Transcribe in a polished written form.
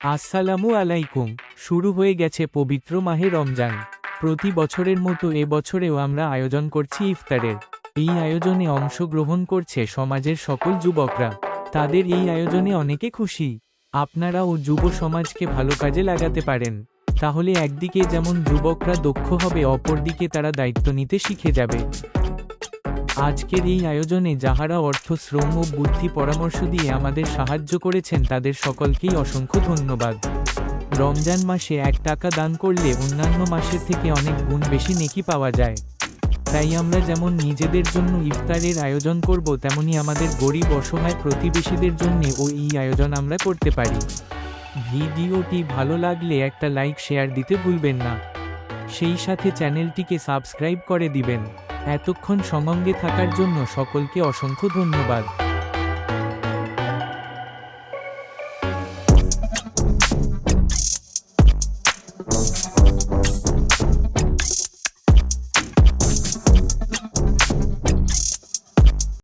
আসসালামু আলাইকুম। শুরু হয়ে গেছে পবিত্র মাহে রমজান। প্রতি বছরের মতো এবছরেও আমরা আয়োজন করছি ইফতারের। এই আয়োজনে অংশগ্রহণ করছে সমাজের সকল যুবকরা। তাদের এই আয়োজনে অনেকে খুশি। আপনারাও যুব সমাজকে ভালো কাজে লাগাতে পারেন। তাহলে একদিকে যেমন যুবকরা দক্ষ হবে, অপরদিকে তারা দায়িত্ব নিতে শিখে যাবে। আজকের এই আয়োজনে যাহারা অর্থ, শ্রম ও বুদ্ধি পরামর্শ দিয়ে আমাদের সাহায্য করেছেন তাদের সকলকেই অসংখ্য ধন্যবাদ। রমজান মাসে 1 টাকা দান করলে অন্যান্য মাসের থেকে অনেক গুণ বেশি নেকি পাওয়া যায়। তাই আমরা যেমন নিজেদের জন্য ইফতারের আয়োজন করব, তেমনি আমাদের গরিব অসহায় প্রতিবেশীদের জন্যও এই আয়োজন আমরা করতে পারি। ভিডিওটি ভালো লাগলে একটা লাইক শেয়ার দিতে ভুলবেন না। সেই সাথে চ্যানেলটিকে সাবস্ক্রাইব করে দিবেন। এতক্ষণ সঙ্গে থাকার জন্য সকলকে অসংখ্য ধন্যবাদ।